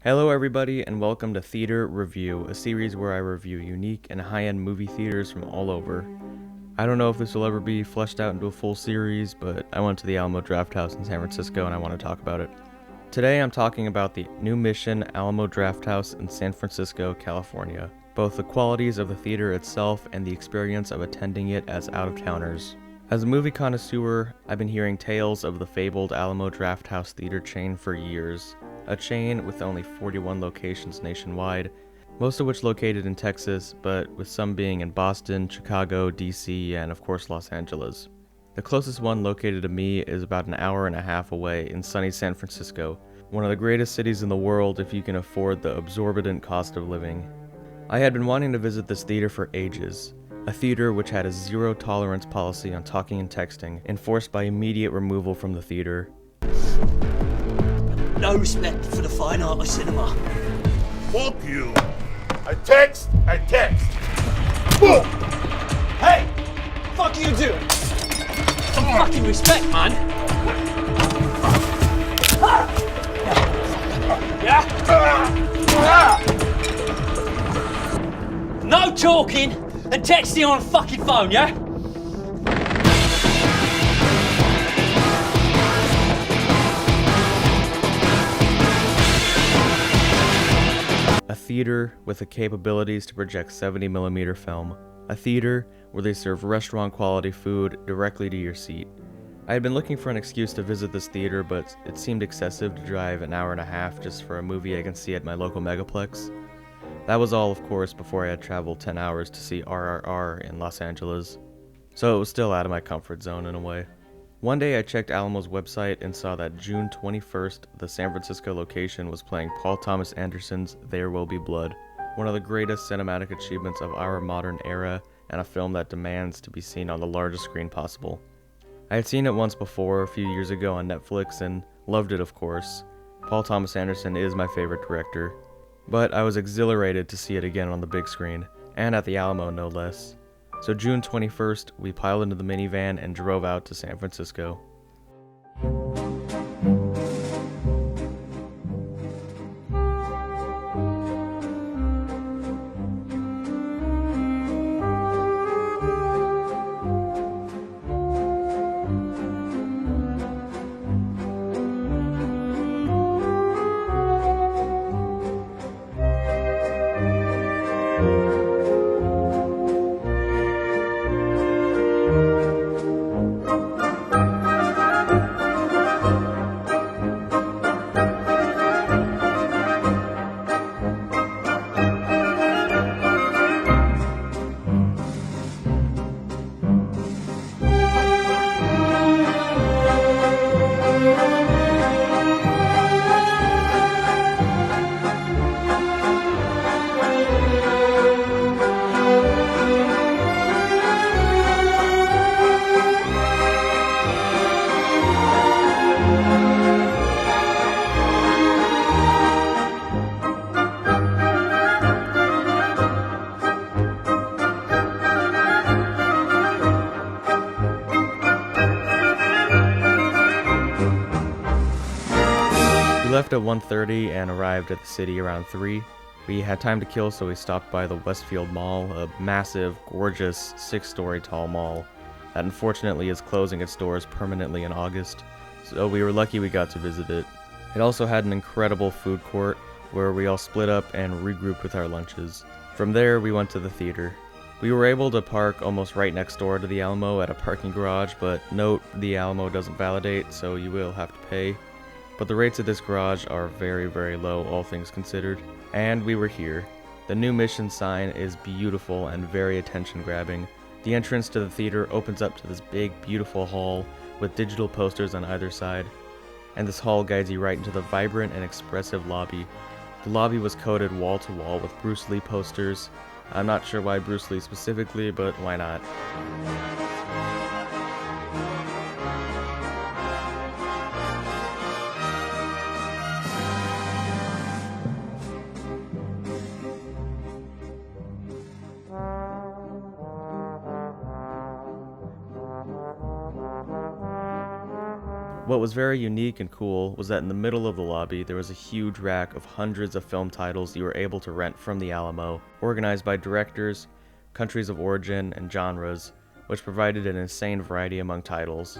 Hello, everybody, and welcome to Theater Review, a series where I review unique and high-end movie theaters from all over. I don't know if this will ever be fleshed out into a full series, but I went to the Alamo Drafthouse in San Francisco and I want to talk about it. Today I'm talking about the New Mission Alamo Drafthouse in San Francisco, California, both the qualities of the theater itself and the experience of attending it as out-of-towners. As a movie connoisseur, I've been hearing tales of the fabled Alamo Drafthouse theater chain for years, a chain with only 41 locations nationwide, most of which located in Texas, but with some being in Boston, Chicago, DC, and of course Los Angeles. The closest one located to me is about an hour and a half away in sunny San Francisco, one of the greatest cities in the world if you can afford the exorbitant cost of living. I had been wanting to visit this theater for ages, a theater which had a zero-tolerance policy on talking and texting, enforced by immediate removal from the theater. No respect for the fine art of cinema. Fuck you. I text. Boom. Hey! Fuck you doing? Some fucking respect, man. Yeah? No talking and texting on a fucking phone, yeah? A theater with the capabilities to project 70mm film. A theater where they serve restaurant-quality food directly to your seat. I had been looking for an excuse to visit this theater, but it seemed excessive to drive an hour and a half just for a movie I can see at my local megaplex. That was all, of course, before I had traveled 10 hours to see RRR in Los Angeles. So it was still out of my comfort zone in a way. One day I checked Alamo's website and saw that June 21st, the San Francisco location was playing Paul Thomas Anderson's There Will Be Blood, one of the greatest cinematic achievements of our modern era and a film that demands to be seen on the largest screen possible. I had seen it once before, a few years ago on Netflix, and loved it, of course. Paul Thomas Anderson is my favorite director. But I was exhilarated to see it again on the big screen, and at the Alamo no less. So June 21st, we piled into the minivan and drove out to San Francisco. We left at 1:30 and arrived at the city around 3. We had time to kill, so we stopped by the Westfield Mall, a massive, gorgeous, 6-story tall mall that unfortunately is closing its doors permanently in August, so we were lucky we got to visit it. It also had an incredible food court where we all split up and regrouped with our lunches. From there, we went to the theater. We were able to park almost right next door to the Alamo at a parking garage, but note, the Alamo doesn't validate, so you will have to pay. But the rates at this garage are very, very low, all things considered. And we were here. The New Mission sign is beautiful and very attention-grabbing. The entrance to the theater opens up to this big, beautiful hall with digital posters on either side. And this hall guides you right into the vibrant and expressive lobby. The lobby was coated wall-to-wall with Bruce Lee posters. I'm not sure why Bruce Lee specifically, but why not? What was very unique and cool was that in the middle of the lobby there was a huge rack of hundreds of film titles you were able to rent from the Alamo, organized by directors, countries of origin, and genres, which provided an insane variety among titles.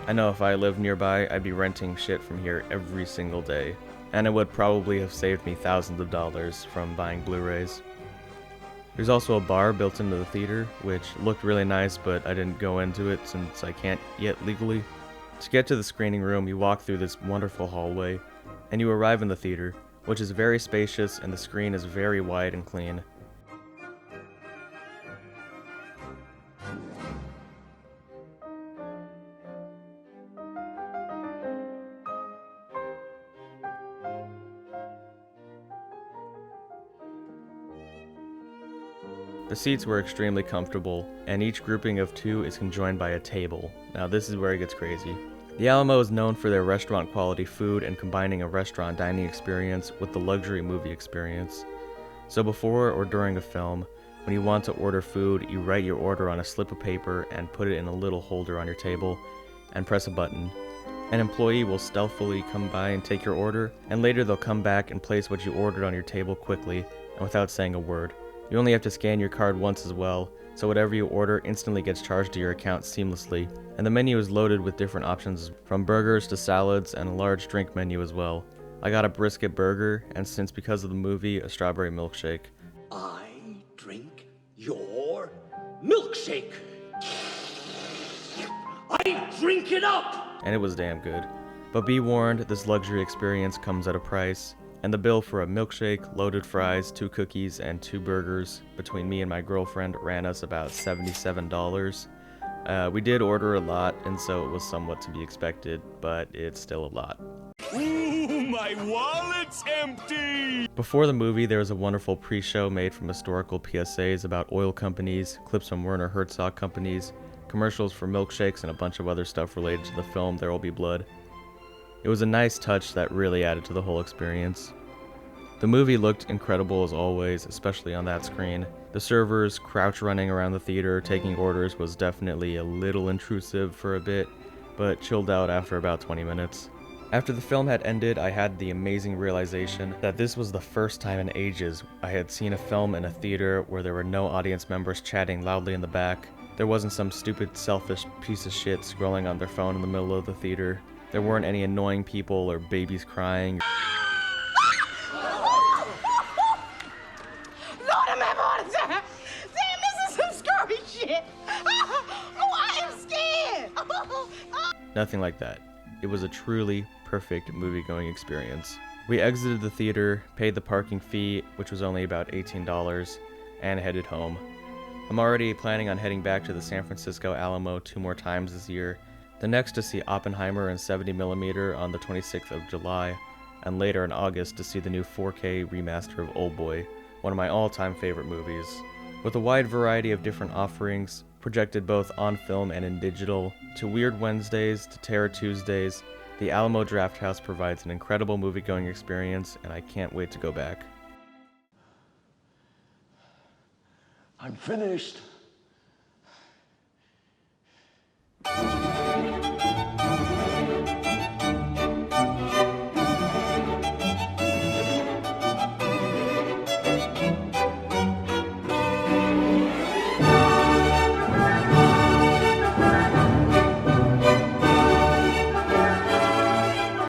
I know if I lived nearby, I'd be renting shit from here every single day, and it would probably have saved me thousands of dollars from buying Blu-rays. There's also a bar built into the theater, which looked really nice, but I didn't go into it since I can't yet legally. To get to the screening room, you walk through this wonderful hallway, and you arrive in the theater, which is very spacious and the screen is very wide and clean. The seats were extremely comfortable, and each grouping of 2 is conjoined by a table. Now this is where it gets crazy. The Alamo is known for their restaurant quality food and combining a restaurant dining experience with the luxury movie experience. So before or during a film, when you want to order food, you write your order on a slip of paper and put it in a little holder on your table and press a button. An employee will stealthily come by and take your order, and later they'll come back and place what you ordered on your table quickly and without saying a word. You only have to scan your card once as well, so whatever you order instantly gets charged to your account seamlessly, and the menu is loaded with different options from burgers to salads and a large drink menu as well. I got a brisket burger, and since because of the movie, a strawberry milkshake. I drink your milkshake. I drink it up! And it was damn good. But be warned, this luxury experience comes at a price. And the bill for a milkshake, loaded fries, 2 cookies, and 2 burgers between me and my girlfriend ran us about $77. We did order a lot, and so it was somewhat to be expected, but it's still a lot. Ooh, my wallet's empty! Before the movie, there was a wonderful pre-show made from historical PSAs about oil companies, clips from Werner Herzog companies, commercials for milkshakes, and a bunch of other stuff related to the film There Will Be Blood. It was a nice touch that really added to the whole experience. The movie looked incredible as always, especially on that screen. The servers crouch running around the theater taking orders was definitely a little intrusive for a bit, but chilled out after about 20 minutes. After the film had ended, I had the amazing realization that this was the first time in ages I had seen a film in a theater where there were no audience members chatting loudly in the back. There wasn't some stupid selfish piece of shit scrolling on their phone in the middle of the theater. There weren't any annoying people or babies crying. Lord have mercy! Sam, this is some scary shit! Oh, I am scared! Nothing like that. It was a truly perfect movie-going experience. We exited the theater, paid the parking fee, which was only about $18, and headed home. I'm already planning on heading back to the San Francisco Alamo 2 more times this year, the next to see Oppenheimer in 70mm on the 26th of July, and later in August to see the new 4K remaster of Oldboy, one of my all-time favorite movies. With a wide variety of different offerings, projected both on film and in digital, to Weird Wednesdays to Terror Tuesdays, the Alamo Drafthouse provides an incredible movie-going experience, and I can't wait to go back. I'm finished.